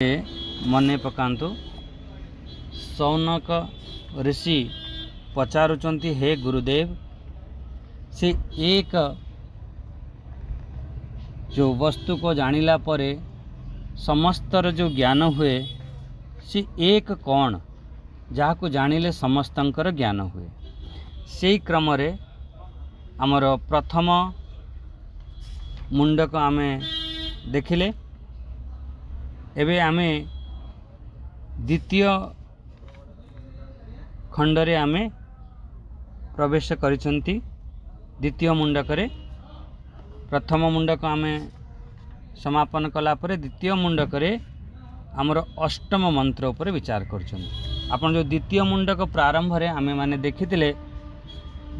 मने पकांतु। सौनक ऋषि पचारुचंती, हे गुरुदेव, से एक जो वस्तु को जानिला परे समस्तर जो ज्ञान हुए, से एक कौन जहाँ को जानिले समस्तंकर ज्ञान हुए। से क्रम रे आमर प्रथम मुंडक आमे देखिले। एबे आमे द्वितीय खंडरे आमे प्रवेश करिसंती। द्वितीय मुंडक रे प्रथम मुंडक आमे समापन कला परे द्वितीय मुंडक रे आमर अष्टम मंत्र उपर विचार करछन। आपण जो द्वितीय मुंडक प्रारंभ रे आमे माने देखितिले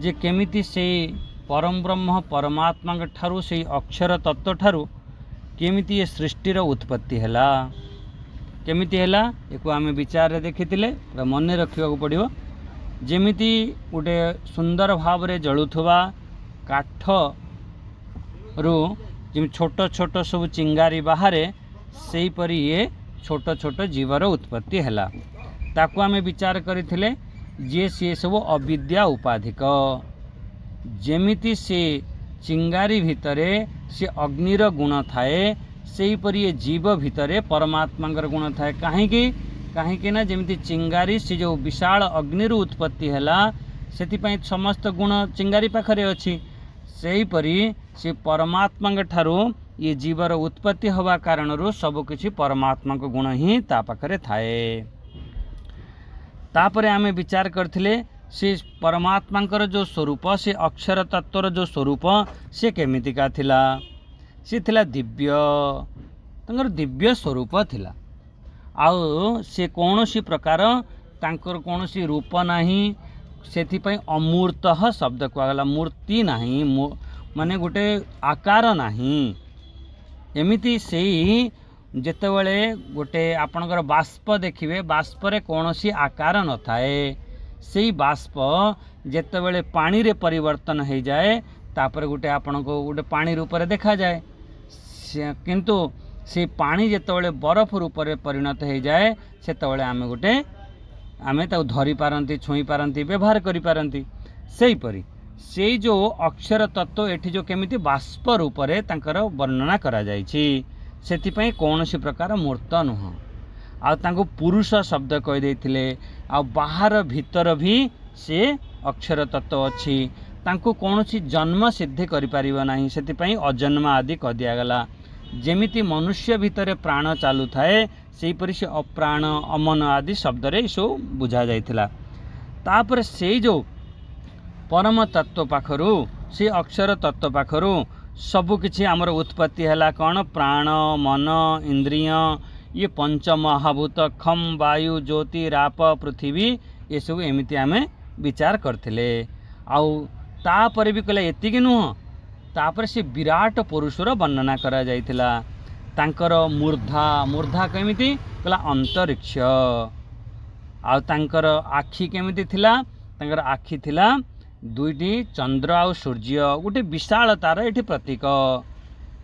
जे केमिति से परम ब्रह्म परमात्मा के ठारू से अक्षर तत्व ठारू केमिति ये सृष्टिर उत्पत्ति हैला, केमिति हैला एको आमे विचार रे देखितिले। पूरा मन रखिबा पड़िबो। जेमिति गोटे सुंदर भाव रे जळुथबा काठ रु जिम छोट छोट सब चिंगारी बाहरे, सेही परी ये छोट छोट जीवर उत्पत्ति हैला। ताकू आमे विचार करिथिले जे से सब अविद्या उपाधिक। जेमिति से चिंगारी भितरे से अग्निर गुण थाए, सेही परी ये जीव भितरे परमात्मा गुण थाए। कहीं ना जेमिति चिंगारी से जो विशाल अग्निर उत्पत्ति हैला, सेतिपई समस्त गुण चिंगारी पाखरे अछि। सेही परी से परमात्मा ठारू ये जीवर उत्पत्ति हवा कारण रो सब किछि परमात्मा को गुण ही ता पाखरे थाए। तापरे आमे विचार करथिले से परमात्मा जो स्वरूप, से अक्षर तत्वर जो स्वरूप से केमितिका थिला। से थिला दिव्य, तंगर दिव्य स्वरूप थिला। आउ से कौनसी प्रकार तांकर कौनसी रूप नाही, सेथिपई अमूर्त शब्द कहला। मूर्ति नाही, माने गोटे आकार नाही। एमिति सेही जेतेबेले गोटे आपणकर बाष्प देखिबे, बाष्प रे कौनसी आकार न थाए। सेही बाष्प जेतेबेले पानी रे परिवर्तन हो जाए, तापर गोटे आपन को गोटे पानी रूप रे देखा जाए। किंतु से पानी जेतेबेले बरफ रूप रे परिणत हो जाए, सेतेबेले आमे ताऊ धरी पारंती, छुई पारंती, व्यवहार करि पारंती। सेही परी से जो अक्षर तत्व एठी जो केमिति बाष्प रूप रे तांकर वर्णना करा जायछि, सेतिपई कौनसी प्रकार मूर्त नुह। आ तांको पुरुष शब्द कहि देथिले। आ बाहर भीतर भी से अक्षर तत्व अछि। तांको कौनसी जन्म सिद्धि करि परिबो नाही, सेतिपई अजन्म आदि कह दिया गला। जेमिति मनुष्य भीतर प्राण चालू थाए, सेही परि से अप्राण अमन आदि शब्द रे सो बुझा जाइथिला। तापर से जो परम तत्व पाखरु, से अक्षर तत्व पाखरु सबु किछि हमर उत्पत्ति हैला। कौन? प्राण, मन, इंद्रिय, ये पंच महाभूत खम, वायु, ज्योति, राप, पृथ्वी, ये सब एमिति आमे विचार करथिले। आउ तापर भी कहले एतिକି नुह, तापर से विराट पुरुषर वर्णना करा जाइथिला। तांकर मूर्धा केमिति कहला अंतरिक्ष। आउ तांकर आखि केमिति थिला? तांकर आखि थिला दुईटी चंद्र आउ सूर्य, गोटे विशाल तार एठी प्रतीक।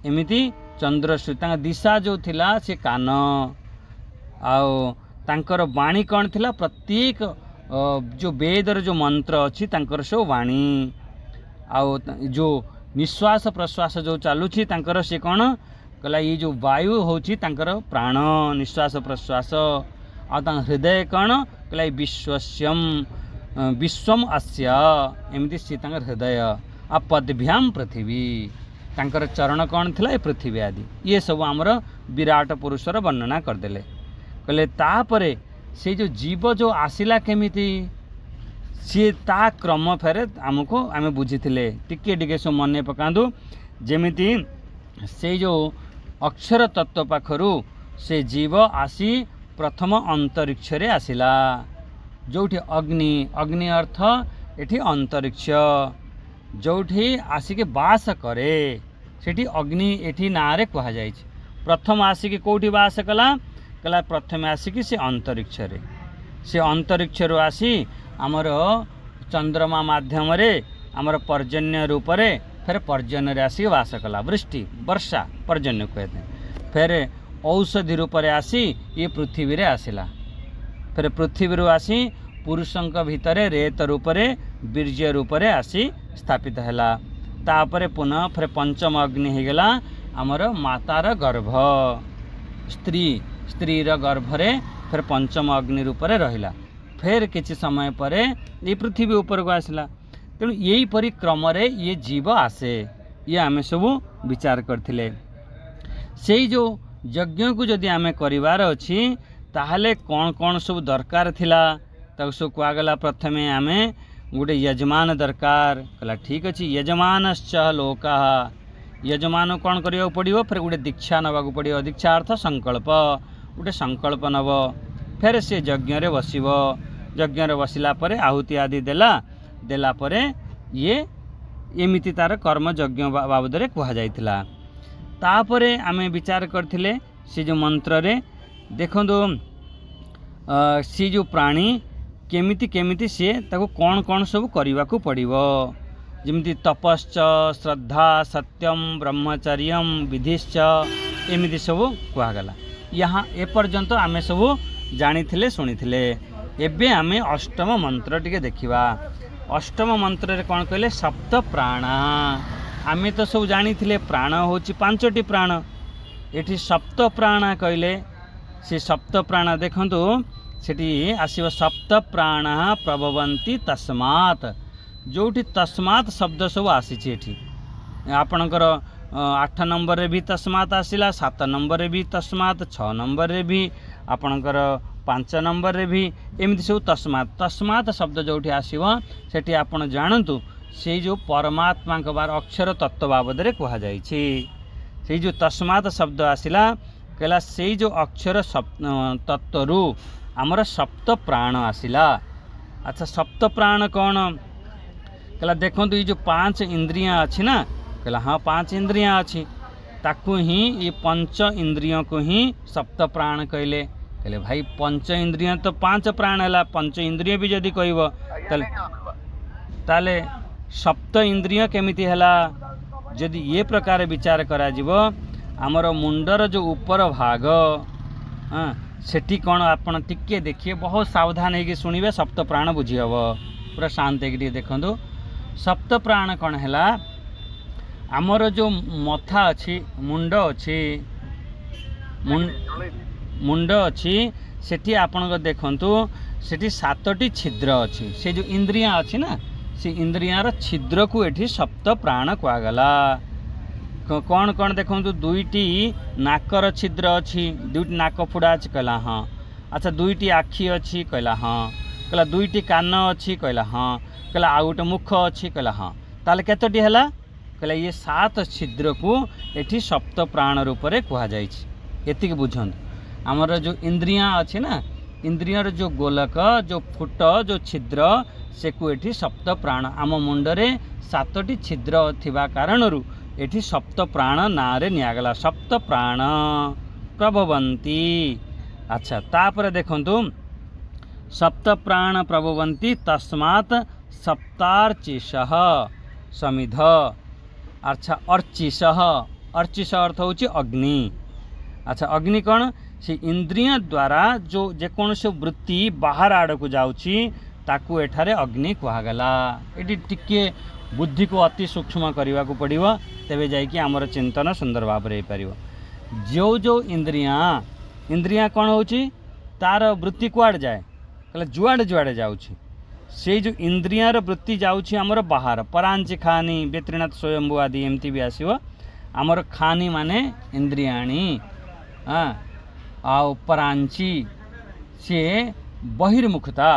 एमिति चंद्र सूर्य दिशा जो थिला से कान। आउ तांकर वाणी कौन थिला? प्रत्येक जो वेदर जो मंत्र अच्छी तांकर सो वाणी। आउ जो निश्वास प्रश्वास जो चालुछि तांकर से कौन कहला? ये जो वायु होछि तांकर प्राण, निश्वास प्रश्वास। आ हृदय कौन कहला? विश्वम अस्य, एमती सी तांकर हृदय। आ पदभ्याम पृथ्वी, तांकर चरण कौन थिला? ए पृथ्वी आदि। ये सब आमर विराट पुरुषर वर्णना करदेले। कहले तापरे से जो जीव जो आसिला केमिति, सी ता क्रम फेरे आमको आमे बुझिथिले। टिके टिके सो मने पकांदु। जेमिति से जो अक्षर तत्व पाखरु से जीव आसी प्रथम अंतरिक्ष रे आसिला। जोठी अग्नि, अग्नि अर्थ एठी अंतरिक्ष। जोठी आसिके बास करे, सेठी अग्नि एठी नारे कहा जायछि। प्रथम आसिके कोठी बास कला? कला प्रथम आसिके से अंतरिक्ष रे। से अंतरिक्ष रो आसी आमर चंद्रमा माध्यम रे आमर पर्जन्य रूप रे, फिर पर्जन्य रे आसी वास कला। वृष्टि, वर्षा, पर्जन्य कहते। फिर औषधि रूप में आसी ये पृथ्वी रे आसिला फिर पृथ्वी रू आसी पुरुषंक भितर रेत रूप में वीर्य रूप में आसी स्थापित हैला तापरे पुनः फिर पंचम अग्नि हो गला आमर मातार गर्भ स्त्रीर गर्भ रे फिर पंचम अग्नि रूप में रहिला फिर किसी समय पर ये पृथ्वी ऊपर को आसला तेणु यही परी क्रम रे ये जीव आसे ये आमे सब विचार करथिले से जो यज्ञ को जदि आमे करिवार अछि ताहले कौन कौन सब दरकार थिला ताको सब कुआगला प्रथमे आमे गोटे यजमान दरकार कहला ठीक अछि यजमानश्च लोका यजमान कौन करिया पड़िबो फिर गोटे दीक्षा नबाकू पड़िबो दीक्षा अर्थ संकल्प गोटे संकल्प नब फिर से यज्ञ रे बसिबो यज्ञ रे बसिला परे आहुति आदि देला परे ये एमिति तार कर्म यज्ञ बाबद रे कुहा जाइतिला तापरे आमे विचार करथिले से जो मंत्र रे देखंदो सी जो प्राणी केमिति केमिति से ताको कौन कौन सब करने को पड़ो जमी तपश्च श्रद्धा सत्यम ब्रह्मचर्यम विधिश्च एमिति सब कहगला यहाँ एपर्यंत आमे सब जानी शुणी एबे आमे अष्टम मंत्र टिके देखिबा अष्टम मंत्र रे कौन कहले सप्त प्राण आमे तो सब जानी प्राण होची पांचटी प्राण एठी सप्त प्राण कहले से सप्त प्राण देखंतु सेठी आसीब सप्त प्राण प्रभवंती तस्मात् जोठी तस्मात् शब्द सब आसीछि एठी आपणकर 8 नंबर रे भी तस्मात् आसिला 7 नंबर रे भी तस्मात् 6 नंबर रे भी आपणकर 5 नंबर रे भी एमती सब तस्मात् शब्द जोठी आसीबो सेठी आपण जानंतु से जो परमात्मा के बार अक्षर तत्व बाबद रे कहा जाइछि से जो तस्मात् शब्द आसिला कहला से जो अक्षर तत्व रु आमर सप्त प्राण आसिला अच्छा सप्त प्राण कौन कहला देखो ये जो 5 इंद्रियां अच्छी ना कहला हाँ 5 इंद्रियां अच्छी ताकू ही ये पंच इंद्रियों को ही सप्त प्राण कहले कहले भाई पंच इंद्रियां तो 5 प्राण है पंच इंद्रिय भी जदि कहब ताले सप्त इंद्रिय केमिति हला जदि ये प्रकार विचार करा जिवो आमर मुंडर जो ऊपर भाग हाँ सेठी कौन आपण टिके देखिए बहुत सावधान है शुणिबे सप्त प्राण बुझी हम पूरा शांत है देखो सप्त प्राण कौन है आमर जो मथा अच्छी मुंड अच्छी मुंड अच्छी सेठी आपण देखंतु सेठी 7टी छिद्र अच्छी से जो इंद्रिया अच्छी ना से इंद्रियार छिद्र को एठी सप्त प्राण कहगला कौन कौन देखो 2टी नाकर छिद्र अच्छी 2टी नाक फुड़ा अच्छी कहला हाँ अच्छा 2टी आखि अच्छी कहला हाँ कहला 2टी कान अच्छी कहला हाँ कहला आ गोटे मुख अच्छी कहला हाँ ताले केतोटी हला कहला ये 7 छिद्र को एठी सप्त प्राण रूप में कहा जाइछि एतिक बुझंतु आमर जो इंद्रिया अच्छी ना इंद्रियर जो गोलक जो फुट जो छिद्र से को एठी सप्त प्राण आम मुंडरे 7टी छिद्र थिबा कारणरू एठी सप्त प्राण नारे नियागला सप्त प्राण प्रभवंती अच्छा तापर देखंतु सप्त प्राण प्रभवंती तस्मात् सप्तार्चिषः समिध अच्छा अर्चिषः अर्थ होची अग्नि अच्छा अग्नि कौन से इंद्रिय द्वारा जो जेकोसी वृत्ति बाहर आड़ को जाउची ताकू एठारे अग्नि कहगला ये टिके बुद्धि को अति सूक्ष्म करने को पड़ो तेबे जाइए आमर चिंतन सुंदर भाव में हो जो जो इंद्रिया कौन होची तार वृत्ति कुआड़ जाए कहले जुआड़े जुआड़े जाउची से जो इंद्रियार वृत्ति जाउची आमर बाहर परांची खानी बेत्रीनाथ स्वयंभू आदि एमती भी आसीबो आमर खानी माने इंद्रियाणी हाँ आउ परांची से बहिर्मुखता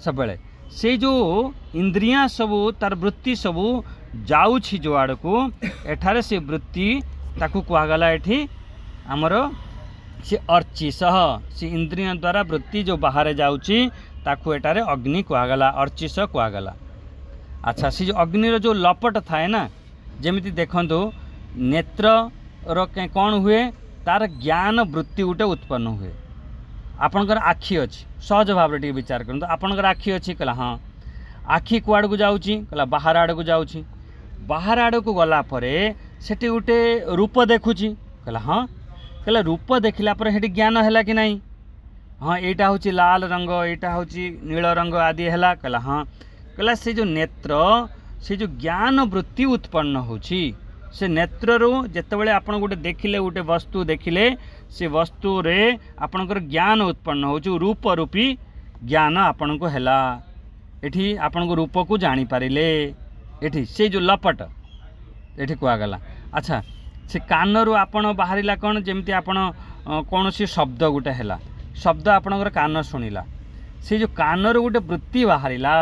सबले से जो इंद्रिया सबू तार वृत्ति सबू जाउछि जो आड़ को एठारे से वृत्ति ताकू कहगला एठी आमर से अर्चिषः से इंद्रिय द्वारा वृत्ति जो बाहर जाउछि ताकू एठारे अग्नि कहगला अर्चिष कहगला अच्छा से जो अग्निर जो लपट थाए ना जेमिति देखंतु नेत्र रो कौन हुए तार ज्ञान वृत्ति गोटे उत्पन्न हुए आपणकर आखि अच्छी सहज भाव टे विचार करते आपणकर आखि अच्छी कहला हाँ आखि कुआड़ को जाऊँगी कहला बाहर आड़ को जाऊँगी बाहर आड़ को गला परे सेठी गोटे रूप देखुची कहला हाँ कहला रूप देखला पर हेटी ज्ञान है कि नहीं? हाँ एटा हूँ लाल रंग, एटा हूँ नील रंग आदि है। कहला हाँ। कहला से जो नेत्र से जो ज्ञान वृत्ति उत्पन्न होची से नेत्र रू जितेबाला आपण गोटे देखिले गोटे वस्तु देखिले से वस्तु रे आपणकर ज्ञान उत्पन्न हो रूप रूपी ज्ञान आपण को हैला। एठी आपण को रूप को जानी पारिले। एठी से जो लपट एठी कहगला। अच्छा से कान रू आपण बाहरिला कौन जमती आपण कौन सी शब्द गोटे हैला, शब्द आपणकर कान शुणिला से जो कान रू गोटे वृत्ति बाहरिला,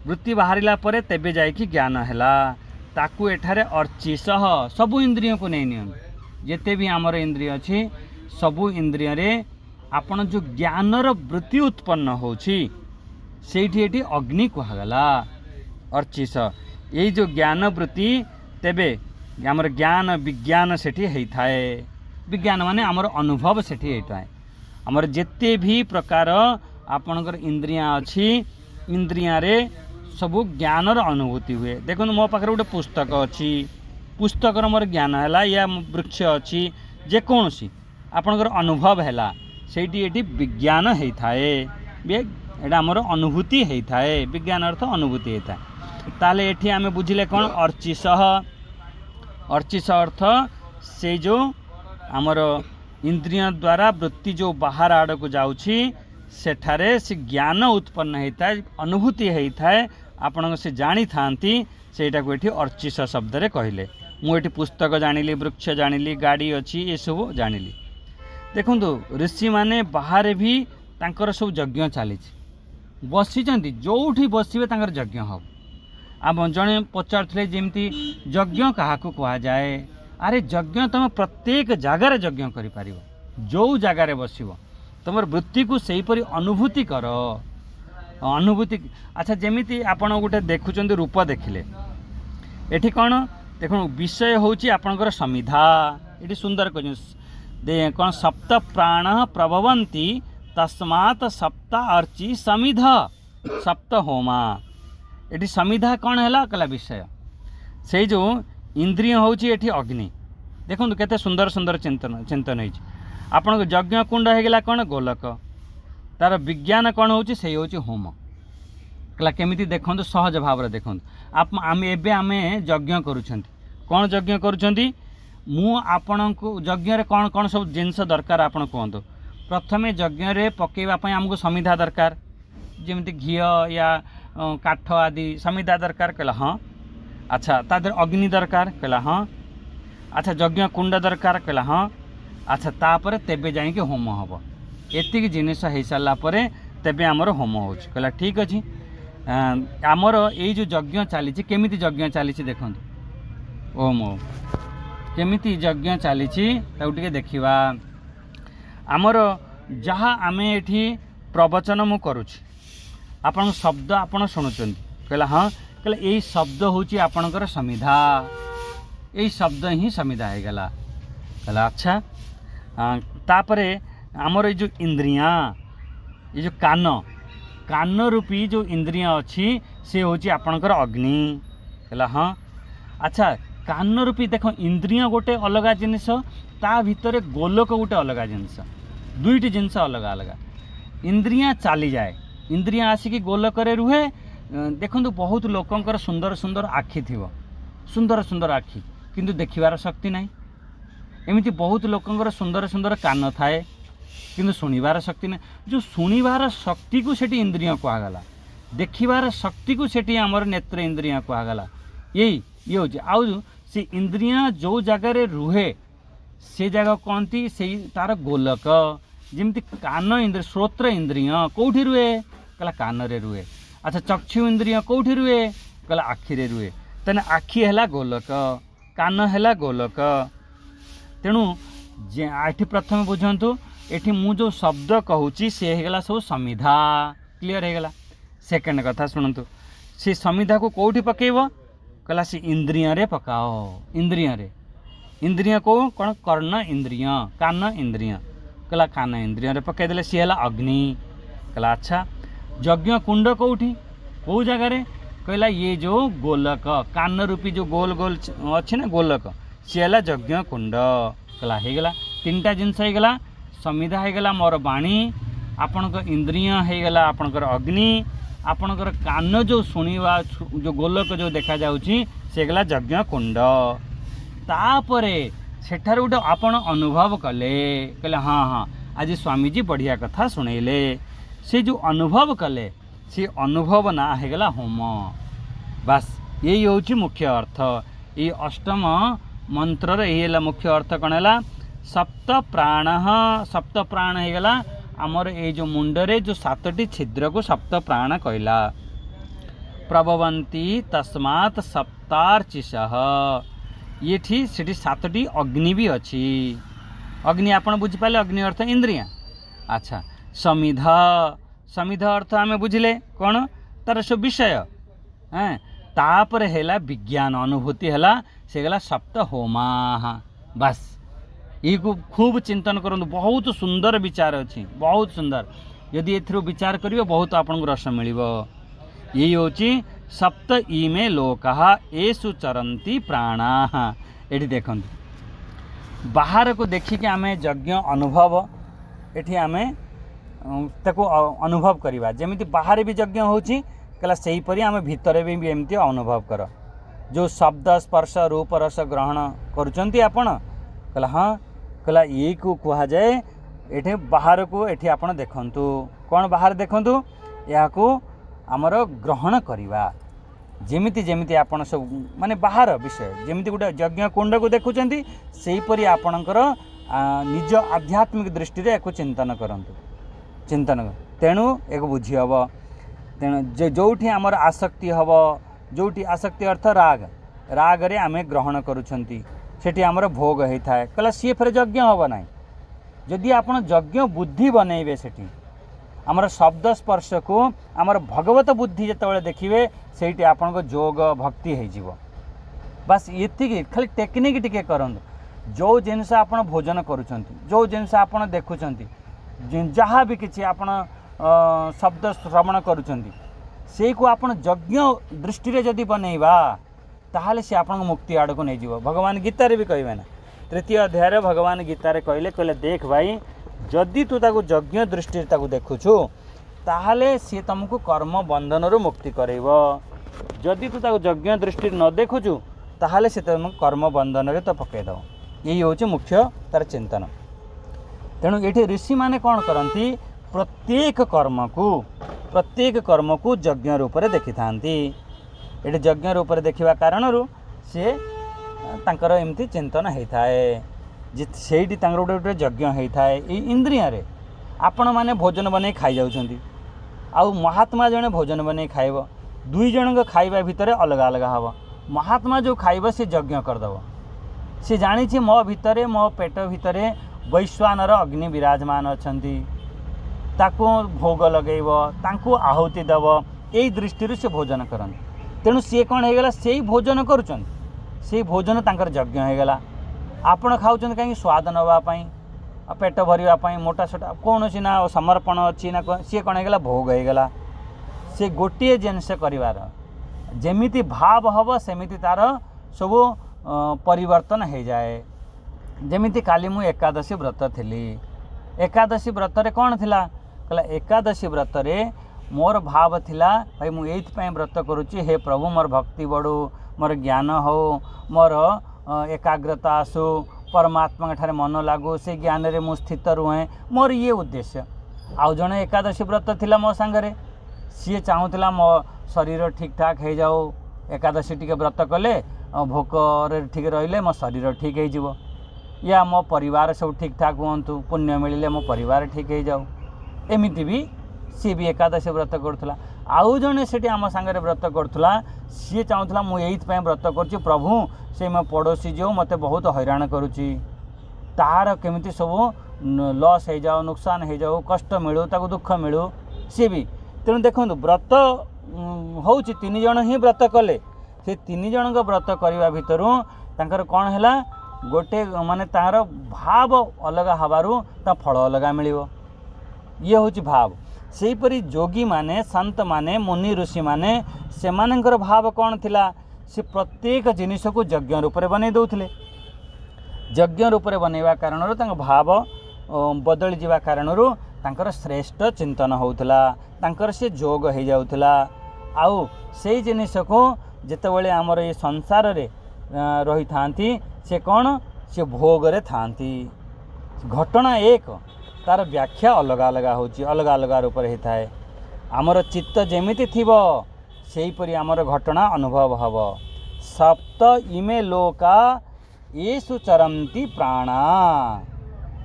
वृत्ति बाहरिला परे तेबे जाइकी ज्ञान हैला। ताकू एठारे 28 सबू इंद्रिय को नहीं नियम जिते भी आमर इंद्रिय अच्छी सबू इंद्रिय रे आपण जो ज्ञानर वृत्ति उत्पन्न होची सेठी एठी अग्नि कहगला। 28 यही जो ज्ञान वृत्ति तेबे आमर ज्ञान विज्ञान सेठी हेई थाए। विज्ञान माने आमर अनुभव सेठी हेई थाए। आमर जेते भी प्रकार आपणकर इंद्रिया अच्छी इंद्रिया रे सबू ज्ञानर अनुभूति हुए। देखो मो पाखे गोटे पुस्तक अच्छी, पुस्तकर मोर ज्ञान है या वृक्ष अच्छी जेकोसी आपणकर अनुभव है सेठी एठी विज्ञान होता है। एटा आमर अनुभूति होता है। विज्ञान अर्थ अनुभूति होता है। ताले एठी आमे बुझिले कौन 28 अर्थ से जो आमर इंद्रिय द्वारा वृत्ति जो बाहर आड़ को जाउछि सेठारे से ज्ञान उत्पन्न होता है, अनुभूति होता है। आपण से जानी थांती सेटा को एठी 28 शब्द रे कहले। मुझे पुस्तक जानिली, वृक्ष जानिली, गाड़ी अच्छी ये सब जानिली। देखु ऋषि माने बाहर भी तांकर सब यज्ञ चली बसीचंती जोठी बसवे तांकर यज्ञ हम। आप जड़े पचारे जमी यज्ञ क्या कह जाए? अरे यज्ञ तुम प्रत्येक जगार यज्ञ कर जो जगार बस तुम वृत्ति को सहीपरी अनुभूति कर अनुभूति। अच्छा जमी आपड़ गोटे देखुं रूप देखिले एठी कौन देख विषय हूँ आपणकर समिधा। ये सुंदर कह कौन सप्त प्राण प्रभवंती तस्मात् सप्त अर्ची समिध सप्त होमा। ये समिधा कौन है कहला विषय से जो इंद्रिय हूँ ये अग्नि। देखो केते सुंदर सुंदर चिंतन चिंतन हो आपन यज्ञ कुंड होगा कौन गोलक तार विज्ञान कौन हो होम कहला केमिति देखो सहज भाव देखो आप आम यज्ञ करुँच कौन यज्ञ करुँच मु आपण को यज्ञ रे कौन कौन सब जिनस दरकार आप कहतु। प्रथम यज्ञ रे पकेवाई आमको समिधा दरकार जमी घी या काठ आदि समिधा दरकार कहला हाँ। अच्छा तादर अग्नि दरकार कहला हाँ। अच्छा यज्ञ कुंड दरकार कहला हाँ। अच्छा तापर तेबे जाइए होम हम एति जिनिस हो सारा पर तेबे आमर होम हो कहला ठीक अच्छे। आमर ये जो यज्ञ चली केमिति यज्ञ चली देखो ओम केमिति यज्ञ चली टे देखा आमर जहाँ आम ये प्रवचन मु करुँच आपण शब्द आपण शुणुंट कहला हाँ कहला यही शब्द हूँ आपणकर समिधा यही शब्द ही समिधा हो गला कहला अच्छा। तापरे आमर ये जो इंद्रिया ये जो कान कान रूपी जो इंद्रिय अच्छी से हूँ आपणकर अग्नि कहला हाँ। अच्छा कान रूपी देख इंद्रिय गोटे अलग जिनिस ता भितर गोलक गोटे अलग जिनिस दुईटी जिनिस अलग अलग इंद्रिया चली जाए इंद्रिया आसिक गोलक रुहे। देखो बहुत लोकंकर सुंदर सुंदर आखि थी सुंदर सुंदर आखि किंतु देखिबार शक्ति नहीं। एमती बहुत लोकंकर सुंदर सुंदर कान थाए किंतु शुणिबार शक्ति नहीं। जो शुणिबार शक्ति को सेठी इंद्रिय कहगला देखिबार शक्ति को सेठी आमर नेत्र इंद्रिय कहगला। यही ये हूँ आउ से इंद्रिय जो जगार रुहे से जगह कहती से तार गोलक जमी कान इंद्रिय श्रोत्र इंद्रिय कौटी रुहे कहला कान रे रुहे। अच्छा चक्षु इंद्रिय कौटी रुहे कहला आखि रे रुहे। तेने आखि है गोलक कान है गोलक। तेणु ये प्रथम बुझंतु ये मु जो शब्द कहूँ सी होगा सब समिधा क्लीयर होगा। सेकेंड कथा शुणु से समिधा को कौटी पकेब कहला सी इंद्रिय रे पकाओ इंद्रिय को कौन कर्ण इंद्रिय कान इंद्रिय कहला कान इंद्रिय रे पकईदे सी है अग्नि कहला अच्छा। यज्ञ कुंड कौटी कौ जगार कहला ये जो गोलक कान रूपी जो गोल गोल अच्छे ना गोलक सी है यज्ञ कुंड कहला हो गला। तीनटा जिनस होगला समिधा होगला मोर बाणी आपणकर इंद्रिय होगला आपणकर अग्नि आपणकर कान जो शुणा जो गोलक जो देखा जाउची सेगला यज्ञ कुंड तापरे सेठार गोटे आपण अनुभव कले कहले हाँ हाँ आज स्वामीजी बढ़िया कथा शुणेले से जो अनुभव कले से अनुभव ना होगला होम बस यही हूँ मुख्य अर्थ ये अष्टम मंत्र ये मुख्य अर्थ कौन है सप्त प्राण होगला आमर ये जो मुंडरे जो 7टी छिद्र को सप्त प्राण कहला प्रभवंती तस्मात् सप्तार्चिषः ये थी 7टी अग्नि भी अच्छी अग्नि आपण बुझिपारे अग्नि अर्थ इंद्रिया अच्छा समिध समिध अर्थ आम बुझिले कौन तार सब विषय हैं तापर है विज्ञान अनुभूति है से गला सप्त होमा बस ये को खूब चिंतन करूँ बहुत सुंदर विचार अच्छी बहुत सुंदर यदि ए विचार करियो बहुत आपन रस मिल यही हूँ सप्त इमे लोका एषु चरंती प्राणा ये देखो बाहर को देखिक आम यज्ञ अनुभव ये आम ताको अनुभव करवा जमी बाहर भी यज्ञ होची कहला सेहीपरि आम भितर भी एमती अनुभव कर जो शब्द स्पर्श रूप रस ग्रहण करुचंती आपण कहला हाँ कहला ये को कहा जाए ये बाहर को ये आपण देखंतु कौन बाहर देखंतु या को आमर ग्रहण करवा जेमिति जेमिति आपण सब माने बाहर विषय जेमिति गोटे यज्ञ कुंड को देखुचंती सेहीपरि आपणकर निज आध्यात्मिक दृष्टि रे एको चिंतन करंतु चिंतन तेणु एक बुझी हम तेणु जोठी आमर आसक्ति हम जोठी आसक्ति अर्थ राग राग रे आमे ग्रहण करुछंती सेठी आमर भोग होता है कहला सी फेर यज्ञ हम ना जदि आपण यज्ञ बुद्धि बनइबे सेठी आमर शब्द स्पर्श को आमर भगवत बुद्धि जिते देखिए से आपण को जोग भक्ति हो बस ये खाली टेक्निक टिके करंतु जो जिनस आपण भोजन करुछंती जो जिनस आपण देखुछंती जहाँ भी किसी आपण शब्द श्रवण करुछंती से को आपण यज्ञ दृष्टि रे जदि बनइबा ताहले से आपण मुक्ति आड़ को नहीं जीव भगवान गीतारे भी कहबे ना 3य अध्याय भगवान गीतारे कहले देख भाई जदि तू ताको यज्ञ दृष्टि ताको देखुछु ताहले सी तुमको कर्म बंधन रु मुक्ति करइबो जदि तू ताको यज्ञ दृष्टि न देखुछु ताहले से तुमको कर्म बंधन रे तो पकई दो यही होची मुख्य तार चिंतन तेणु ये ऋषि माने कौन करती प्रत्येक कर्म को यज्ञ रूप से देखि थांती ये यज्ञ रूप से देखा कारण सी तांकर एमती चिंतन होता है से गोटे गोटे यज्ञ होता है ये इंद्रिया रे आपण मैंने भोजन बन खाई जाउछंती आउ महात्मा जने भोजन बन खाइब दुई जन खाइबा भितर अलग अलग हम महात्मा जो खाइब से यज्ञ करदेव सी जानी मो भितर मो पेट भितर वैश्वानर अग्नि विराजमान अछंती ताको भोग लगेब तांको आहुति देव यही दृष्टि से भोजन करते तेणु सी कौन होगला से भोजन करुँच से भोजन तांकर यज्ञ होगला आपण खाऊँ कहीं स्वाद नापाई पेट भरवाई मोटा सोटा कौन सी ना समर्पण अच्छी ना सी कौन होगला भोग होगला से गोटे जिनस कर जमीती भाव हम सेमिति तार सब परिवर्तन हो जाए जमीती काली मु एकादशी व्रत थी एकादशी व्रत रे कौन थिला कहला एकादशी व्रत रे मोर भाव थिला भाई मु एइथि व्रत करुच्ची हे प्रभु मोर भक्ति बढ़ू मोर ज्ञान हो मोर एकाग्रता आसु परमात्मा ठारे मन लागू से ज्ञान रे मु स्थित रुहे मोर ये उद्देश्य आउ जने एकादशी व्रत थिला मो संगरे सी चाहूला मो शरीर ठीक ठाक हो जाओ एकादशी टिके व्रत कले भोक ठीक रहिले मो शरीर ठीक हो या मो परिवार सब ठीक ठाक हूँ पुण्य मिले मो परिवार ठीक हो जाऊ एमती भी सी भी एकादशी व्रत करूला आउ जड़े से आम सांगे व्रत करूला सी चाहूला मुझे व्रत कर प्रभु से मो पड़ोसी जो मत बहुत हैरान करुच्ची तार केमिति सब लॉस हो जाओ नुकसान हो जाओ कष्ट मिलू ताको दुख मिलू सी भी तेणु देखो व्रत हूँ 3 जन ही व्रत कले से 3 जन व्रत करने भितर तांकर कौन है गोटे माने तार भाव अलग हबारू ता फल अलग मिलिबो ये हूँ भाव सेहीपरि जोगी माने संत माने मुनि ऋषि माने सेमानंकर भाव कौन थिला से प्रत्येक जिनिस को यज्ञ रूप में बनै दउथिले यज्ञ रूप में बनैवा कारण भाव बदली जावा कारण श्रेष्ठ चिंतन होउथला तांकर से जोग हो जाउथला। आउ से जिनिस को जितेबाला आमर ये संसार रे रही थांती से कौन से भोग रे थांती। घटना एक तार व्याख्या अलग अलग होची अलग अलग रूप में होता है। आमर चित्त जेमिति थिबो सेहीपरि आमर घटना अनुभव हब। सप्त इमे लोका येषु चरन्ति प्राणा।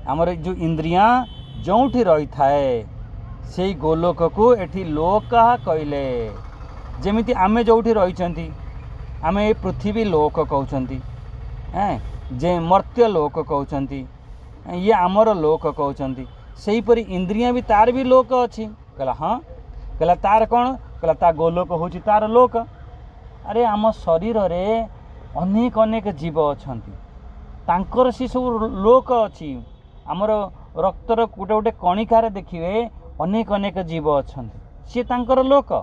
आमर जो इंद्रियां जोठी रही थाए से गोलोक को एठी लोक कहले। जेमिति आमे जोठी रही आमे पृथ्वी लोक कहउछंती जे मर्त्य लोक कहउछंती ये आमर लोक कहउछंती। सेहीपरि इंद्रियां भी तार भी लोक अछि। कहला हाँ कहला तार कौन कहला ता गोलोक होची तार लोक। अरे आम शरीर रे अनेक अनेक जीव अछंती तांकर से सब लोक अछि। आमर रक्तर गोटे गोटे कणिकार देखिए अनेक अनेक जीव अछंती सी तांकर लोक।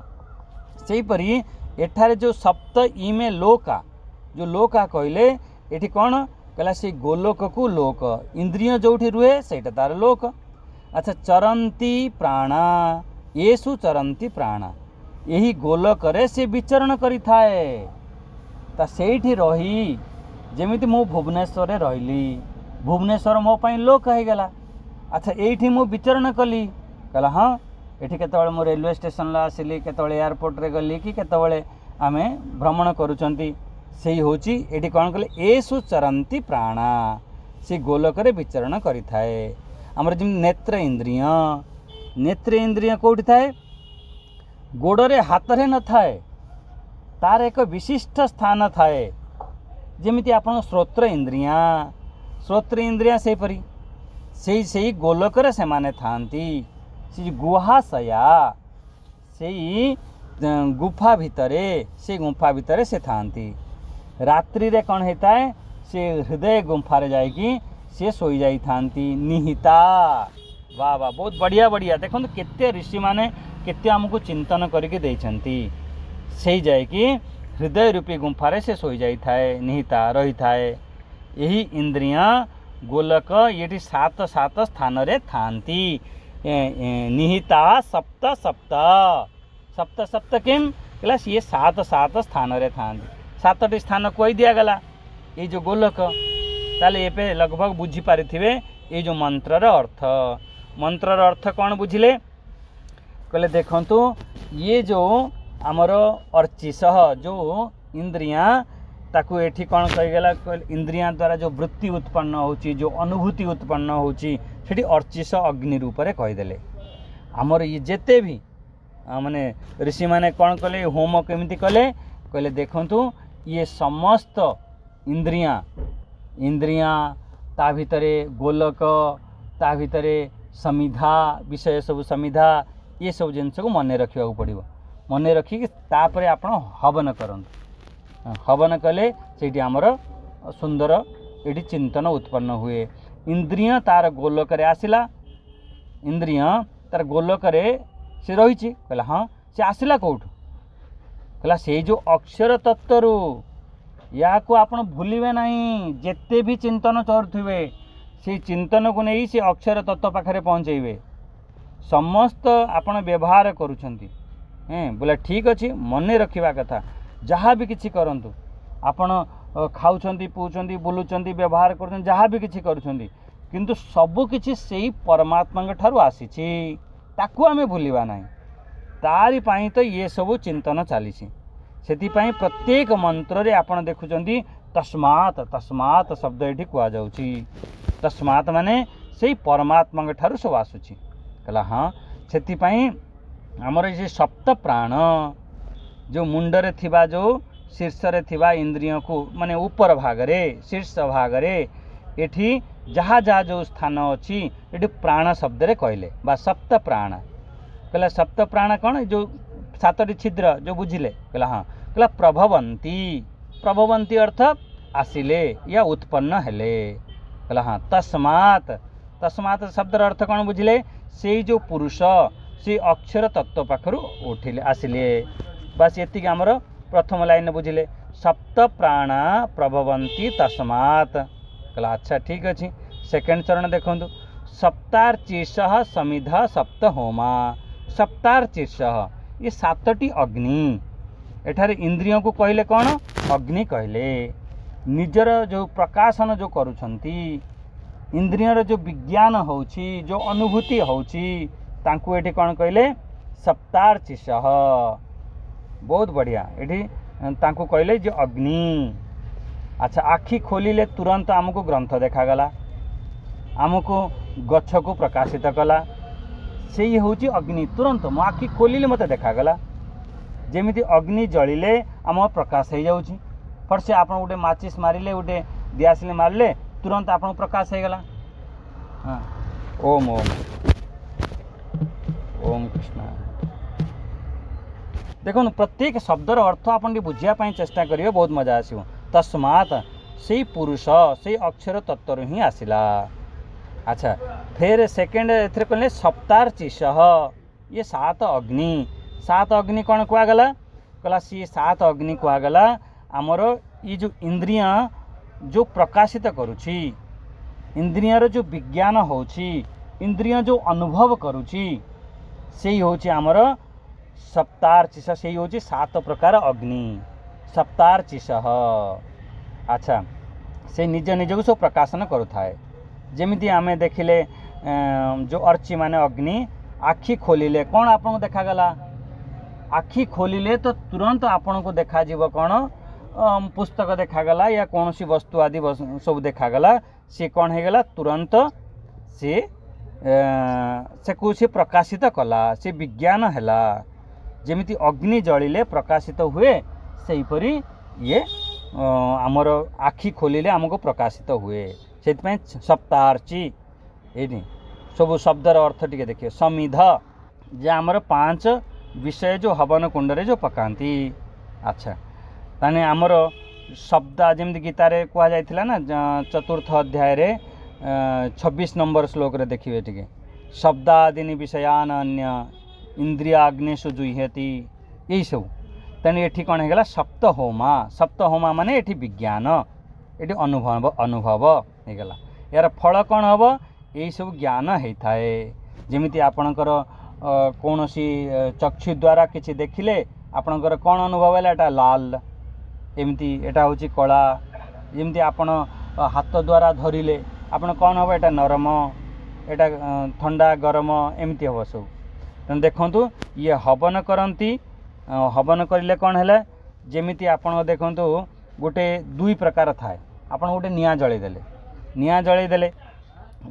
सेहीपरि एठारे जो सप्त इमे लोका जो लोका कहले एठी कौन कहला से गोलोक को लोक इंद्रिय जोठी रुहे सेटा तार लोक। अच्छा चरंती प्राणा येषु चरंती प्राणा यही गोलोक रे से विचरण करि थाए ता सेठी रही। जेमिति मु भुवनेश्वर रे रहिली भुवनेश्वर मो पई लोक हो गला। अच्छा एठी मु विचरण कली कहला हाँ एठी केतबेले मु रेलवे स्टेशन ला आसिली केतबेले एयरपोर्ट रे गली कि केतबेले आमे भ्रमण करूचंती सेही होची एठी कोन कहले येषु चरंती प्राणा से गोलोक रे विचरण करि थाए। हमर जिम नेत्र इंद्रिय कोठी थाए गोड़े हाथ रे न थाए तार एक विशिष्ट स्थान थाए। जेमिति आपण श्रोत्र इंद्रिया सेहीपरि से गोलोक रे से माने थांती। से गुहाशया से गुफा भितरे से थांती। रात्रि रे कौन होता है से हृदय गुंफा रे जाएगी से सोई जाई थांती निहिता। वाह वाह बहुत बढ़िया बढ़िया देखो केते ऋषि माने केते हमको चिंतन करके देइछंती। से जाएगी हृदय रूपी गुंफा रे से सोई जाई थाए निहिता रही थाए। यही इंद्रियां गोलक ये सात सात स्थान रे थांती निहिता सप्त सप्त सप्त सप्त किम क्लास ये सात सात स्थान रे थांती। सातटी स्थान कोई दिया गला ये जो गोलक ताले ये लगभग बुझी पारिथिबे ये जो मंत्रर अर्थ कौन बुझिले कहले देखंतु ये जो आमर अर्चिश जो इंद्रियां ताकू एठी कौन कहीगला इंद्रियां द्वारा जो वृत्ति उत्पन्न होची जो अनुभूति उत्पन्न होची सेठी अर्चिश अग्नि रूप में कहीदेले। आमर ये जेते भी माने ऋषि माने कौन कले होम केमिति कले कहले देखंतु ये समस्त इंद्रियां ता भितरे गोलक ता भितरे समिधा विषय सब समिधा ये सब जिनस को मन रखा पड़ो। मन रखिक तापर आपण हवन करंतु। हवन कले से आमर सुंदर ये चिंतन उत्पन्न हुए। इंद्रिय तार गोलक रे आसिला इंद्रिय तार गोलक रे से रही कहला हाँ से आसिला कौटू कहला से जो अक्षर तत्व या को आपण भूलिबे नहीं। जेते भी चिंतन करुथिबे से चिंतन को नहीं से अक्षर तत्व पाखरे पहुँचेबे। समस्त आपण व्यवहार करुछंती बोले ठीक अच्छे मन रखा कथा जहाँ भी किसी करंतु आपण खाऊछंती पीउछंती बुलुछंती व्यवहार करुछंती जहाँ भी किसी करुछंती किंतु सबु किछि सेही परमात्मा ठारू आसीछि ताकू आमे भूलिबा नाही। तारी पाई तो ये सब चिंतन चली सेतिपाई प्रत्येक मंत्र रे आपण देखुछंती तस्मात् तस्मात् शब्द एठी कुआ जाउछि। तस्मात् माने सेही परमात्मा ठारू सब आसुछि कहला हाँ सेतिपाई आमर ये सप्त प्राण जो मुंडरे थिबा जो शीर्ष रे थिबा इंद्रियों को माने ऊपर भाग रे शीर्ष भाग रे एठी जहाँ जहाँ जो स्थान अच्छी ये प्राण शब्द रे कहले बा सप्त प्राण कहला सप्त प्राण कौन जो सातटी छिद्र जो बुझिले कहला हाँ कहला प्रभवंती अर्थ आसिले या उत्पन्न हेले कहला हाँ तस्मात् तस्मात् शब्द अर्थ कौन बुझिले से जो पुरुष से अक्षर तत्व पाखरु उठिले आसिले। बस ये आमर प्रथम लाइन बुझिले सप्त प्राणा प्रभवंती तस्मात् कहला अच्छा ठीक अच्छे। सेकेंड चरण देखु सप्तार्चिष समिध सप्त होमा। सप्तार्चिष ये सातटी अग्नि एठारे इंद्रियों को कहले कौन अग्नि कहले निजर जो प्रकाशन जो करुछंती इंद्रियर जो विज्ञान होउछि जो अनुभूति होउछि तांकु एठी कौन कहले सप्तार्चिष। बहुत बढ़िया एठी तांकु कहले जो अग्नि। अच्छा आखि खोलिले तुरंत आमको ग्रंथ देखागला आमको गछ को प्रकाशित कला से हूँ अग्नि। तुरंत मो आखि खोलिले मत देखागला जेमिति अग्नि जलिले आम प्रकाश हो जाऊँगी। फट से आप गोटे माचिस मारिले गोटे दियासिल मारिले तुरंत आप प्रकाश हो गला। हाँ ओम ओम ओम कृष्ण। देखो प्रत्येक शब्दर अर्थ आप बुझापी चेष्टा करेंगे बहुत मजा आसो। तस्मात् से पुरुष से अक्षर तत्व ही आसला। अच्छा फिर सेकेंड एथरे कहले सप्तार्चिष ये सात अग्नि। सात अग्नि कौन कहगला कहला सी सात अग्नि कहगला आमर ये जो इंद्रिय जो प्रकाशित करुछि इंद्रियर जो विज्ञान होछि इंद्रिय जो अनुभव करुछि से होछि आमर सप्तार्चिष से होछि सात प्रकार अग्नि सप्तार्चिष। अच्छा से निज निज को सब प्रकाशन करुथाए जेमिति आमे देखिले जो अर्ची माने अग्नि आखि खोलिले कौन आपन देखागला आखि खोलिले तो तुरंत आपन को देखा जीव कौन पुस्तक देखागला या कौन सी वस्तु आदि सब देखागला सी कौन है गला तुरंत से कुछ प्रकाशित कला से विज्ञान हैला जेमिति अग्नि जलिले प्रकाशित हुए सेहीपरि ये आमर आखि खोलिले आमको प्रकाशित हुए से सप्तार्ची ये सब शब्दर अर्थ टी देखिए। समिध जे आमर 5 विषय जो हवन कुंड रे जो पकाती। अच्छा ताने आमर शब्द जमी गीतार कहुला ना चतुर्थ अध्याय रे 26 नंबर श्लोक रे देखिए टी शब्दादिनी विषयान अन्य इंद्रियाग्निषु जुह्यति यही सब तेने ये कौन है सप्त होमा। सप्त होमा माने ये विज्ञान ये अनुभव अनुभव होगला यार फल कौन हम यही सब ज्ञान होता है। जमीती आपणकर कौन सी चक्षु द्वारा किसी देखिले आपणकर कौन अनुभव है एटा लाल एमती एटा हूँ कला जमी आपण हाथ द्वारा धरिले आपण कौन हम एटा नरम एटा ठंडा गरम एमती हम सब। तेणु देखु ये हवन करती हवन करें कौन है जमीती आपण देखु गोटे दुई प्रकार थाए आपण गोटे निआ जलैदेले निआ जलैदेले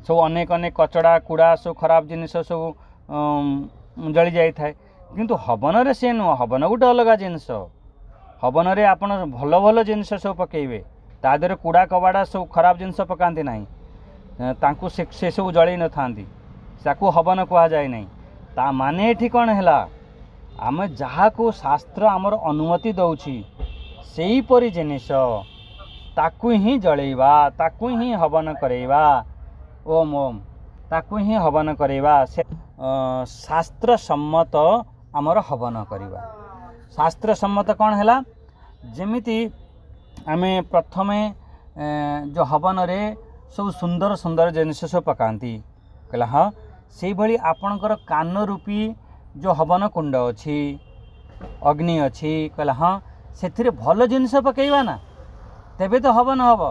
सब अनेक अनेक कचड़ा कूड़ा सब खराब जिनिस सब जली जाए थाए किंतु हवन रे से नुह हवन गोटे अलग जिनस हवन रे आपण भल भल जिनिस सब पकेबे ता देहरे कूड़ा कबाड़ा सब खराब जिनिस पकाती ना तांकु से सब जलई न थांती ताकू हवन कहा जाए नहीं। ता माने एठी कौन हैला आम जहाँ को शास्त्र आमर अनुमति दौछि सेही परि जिनिस ताकू ही जलैबा ताकू ही हवन करैबा। ओम ओम ताकू ही हवन करैबा से शास्त्र सम्मत आमर हवन करवा। शास्त्र सम्मत कौन हैला जेमिति आमे प्रथमे जो हवन रे सब सुंदर सुंदर जिनिस सब पकाती कहला हाँ से भली आपणकर कान रूपी जो हवन कुंड अच्छी अग्नि अच्छी कहला हाँ से भल जिनिस पकेबा ना तेबे तो हवन हम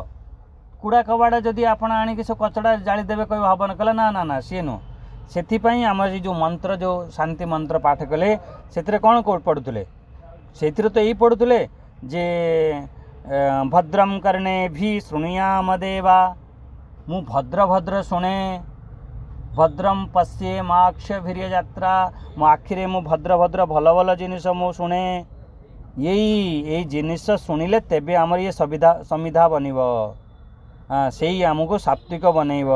कूड़ा कबाड़ा जदि आपण आणिक सब कचड़ा जालीदेवे कह हवन कला ना ना ना सी नुह से आम जो मंत्र जो शांति मंत्र पाठ कले से कौन पढ़ुले से तो यही पढ़ुले जे भद्रम करने भी शुणुयाम देवा मु भद्र भद्र शुणे भद्रम पश्ये माक्ष वीर्य यात्रा मो आखिरे मु भद्र भद्र भल भल जिनिस मु शुणे यही जिनिस शुणिले तेबे आमर ये समिधा बनब। हाँ से आमको सात्विक बनैब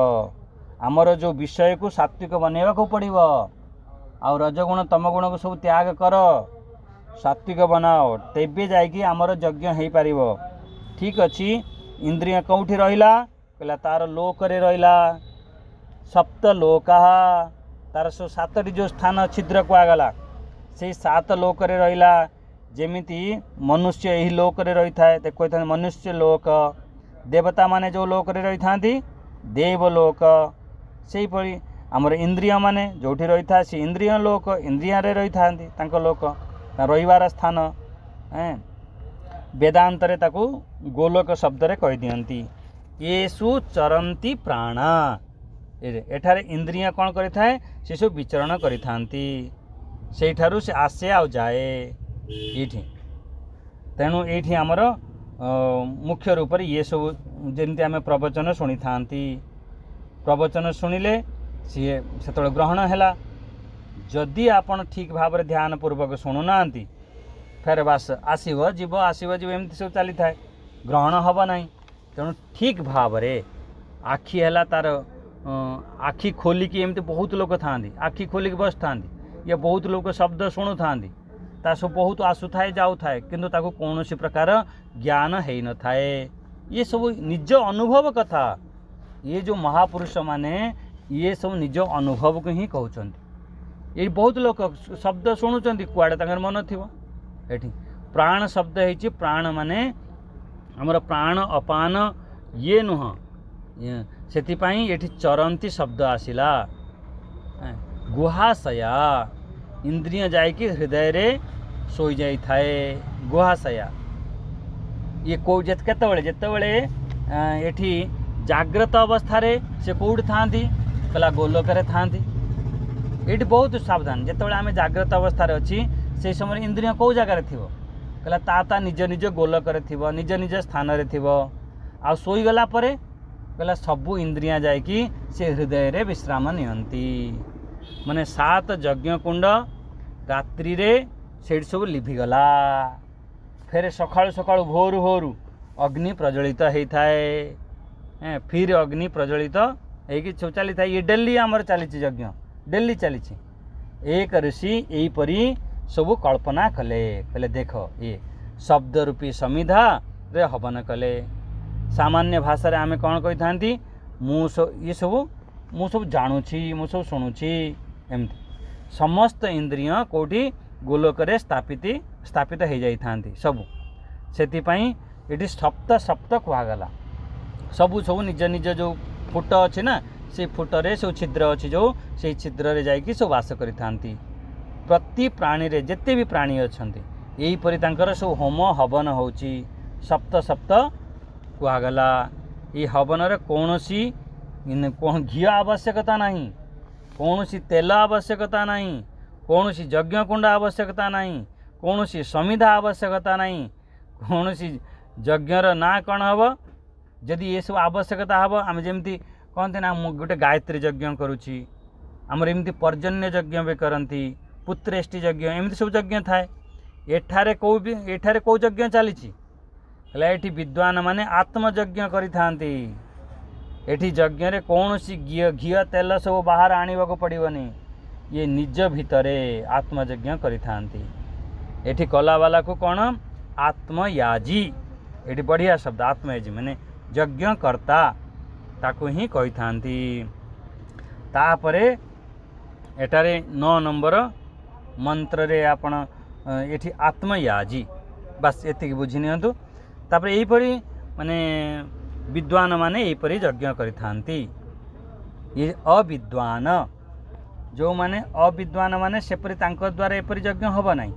आमर जो विषय को सात्विक बनैबा को पड़ो आ रजगुण तमगुण को सब त्याग कर सात्विक बनाओ तेबे जाइकी आमर यज्ञ हो पार। ठीक अच्छी इंद्रिय कौटी रहिला कहला तार लोक रे रहिला सप्त लोका तार सब 7टी जो स्थान छिद्र कहगला से 7 लोक रे रहिला जेमिति मनुष्य यही लोक रे रही थाए देखो मनुष्य लोक देवता माने जो लोक रे रही था देवलोक सेहीपरि आमर इंद्रिय माने जोठी रही था सी इंद्रिय लोक इंद्रिय रे रही था लोक रहीबार स्थान वेदांत रे ताकू गोलोक शब्द रे कहि दियंती येसु चरंती प्राण एठारे इंद्रिय कौन करिथाए से सब विचरण करिथांती सेठारु से आसे आ जाए ये तेणु ये आमर मुख्य रूप से ये सब जमी आम प्रवचन शुणी था प्रवचन शुणिले सी से ग्रहण है जदि आपण ठीक भाव ध्यान पूर्वक शुणुना फेर बास आसव जीव एमती सब चली थाए ग्रहण हम ना तेणु ठीक भाव आखि है तार आखि खोलिकी एमती बहुत लोग था आखि खोलिकी बस था ये बहुत लोग शब्द शुणु था सब बहुत आसु थाए जाऊ थाए किंतु ताको कौन सी प्रकार ज्ञान है न थाए ये सब निज अनुभव कथा ये जो महापुरुष माने ये सब निज अनुभव को ही कहते ये बहुत लोग शब्द शुणुंट कुआड़े तंगर मन थी एठी प्राण शब्द है प्राण माने हमर प्राण अपान ये नुह से ये चरंती शब्द आसिला गुहाशया इंद्रिय जाइकी हृदय रे सोई जाई थाए गुहाशया ये कौ केतबेले जेतेबेले एठी जाग्रत अवस्था रे से कौट था कहला गोलोक थांती ये बहुत सावधान जितेबाला आम जाग्रत अवस्था अच्छी से समय इंद्रिय कौ जगार थी कहला ता निज निज गोलक निज निज स्थान रे आ शोईगला कहला सबू इंद्रिया जाइकी से हृदय रे विश्राम नियंती माने 7 यज्ञ कुंड रात्रि रे सेठ सब लिभिगला फेर सकाळु सकाळु भोरु भोरु अग्नि प्रज्वलित होता है फिर अग्नि प्रज्वलित होगी सब चली था ये डेली आमर चली यज्ञ डेली चली एक ऋषि यहीपरी सब कल्पना कले कहले देख ये शब्द रूपी समिधा रे हवन कले सामान्य भाषा रे आमे कौन कही था ये सब जानुची मु सब शुणुची एमती समस्त इंद्रिय कोटी गोलोक रे स्थापित हो जाई थांती सबु सेतिपई एटी सप्त सप्त कहगला सबु सब निज निज जो फुट अच्छे ना से फुट रे सब छिद्र अच्छी जो से छिद्र रे जाइकी सब वास करि थांती प्रति प्राणी रे जेते भी प्राणी अछंती एही परि तांकर सब होम हवन होची सप्त सप्त कहगला ये हवन रे कौनसी घी आवश्यकता नहीं कौन सी तेल आवश्यकता नहीं कौन सी यज्ञ कुंड आवश्यकता नहीं कौन सी समिधा आवश्यकता नहीं कौन सी यज्ञर ना कौन हम जदि ये सब आवश्यकता हम आम जमी कहते ना गोटे गायत्री यज्ञ करुँची आमर एमती पर्जन्य यज्ञ भी करती पुत्रेष्टि यज्ञ एमती सब यज्ञ थाए एठारे कौ यज्ञ चली ये विद्वान माने आत्मयज्ञ करि एठी यज्ञ रे कौन सी घी तेल सब बाहर आने को पड़ोनी ये निज भितरे आत्मयज्ञ करि एठी कला वाला को कौन आत्मयाजी एठी बढ़िया शब्द आत्मयाजी माने यज्ञकर्ता ताकू ही कहि थांती तापरे एटारे 9 नंबर मंत्र रे आपण एठी आत्मयाजी बस एति बुझी नियंतु तापर एही परी माने विद्वान माने एहीपरी यज्ञ करिथांती ये अविद्वान जो माने अविद्वान माने सेपरी तांको द्वारा एपरी यज्ञ हब नाही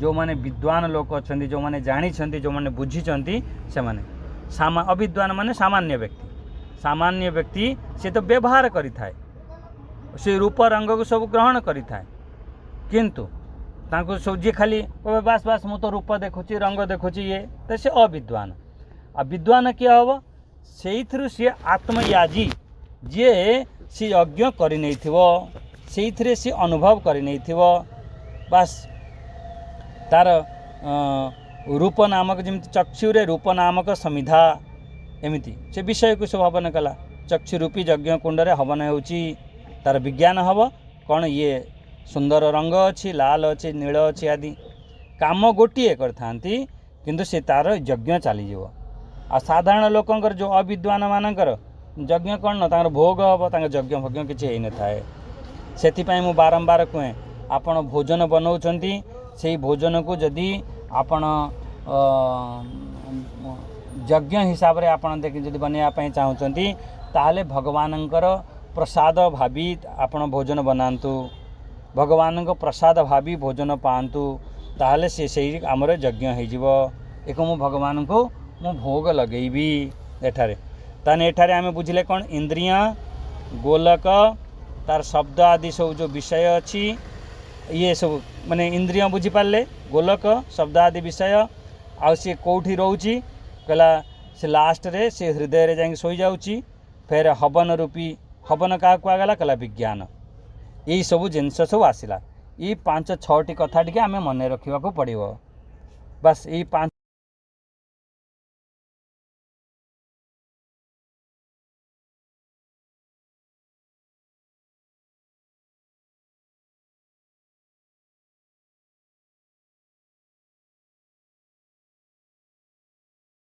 जो माने विद्वान लोक अछंती जो माने जानी छंती जो माने बुझी छंती से माने अविद्वान माने सामान्य व्यक्ति से तो व्यवहार करि थाए से रूप रंग को सब ग्रहण करि थाए किंतु तांको सब जी खाली कहे बास बास मु तो रूप देखुची रंग देखुची ये तो से अविद्वान आ विद्वान किए हम से सी आत्मयाजी जी सी यज्ञ कर सी अनुभव कर बास तार रूप नामक जमी चक्षुरे रूप नामक समिधा एमती से विषय को सब हवन कला चक्षु रूपी यज्ञ कुंड रे हवन होची तार विज्ञान हम कौन ये सुंदर रंग अच्छी लाल अच्छी नील अच्छी आदि काम गोटे करथांती किंतु से तार यज्ञ चलीज आ साधारण लोकंकर जो अविद्वान मानकर यज्ञ कौन न तांकर भोग हम तांकर यज्ञ भज्ञ किसी होई न थाए सेतिपई मु बारंबार कहे आपण भोजन बनाउछंती से भोजन को जदि आपण यज्ञ हिसाब से आप जब बनवाई चाहते ताहले भगवानंकर प्रसाद भावी आपण भोजन बनातु भगवान प्रसाद भावी भोजन पातु ताहले से आमर यज्ञ हो एक मु भगवान को मु भोग लगेबी एठारे ताने एठारे आमे बुझिले कौन इंद्रिय गोलक तार शब्द आदि सब जो विषय अच्छी ये सब माने इंद्रिय बुझीपारे गोलक शब्द आदि विषय आ सी कौटी रोची कहला से लास्ट रे से हृदय रे जाके सोई जाउची फिर हवन रूपी हवन क्या कहला कहला विज्ञान यही सब जिनस सब आसला ये 5-6टी कथा टी आमे मन रखा पड़ो बस ये 5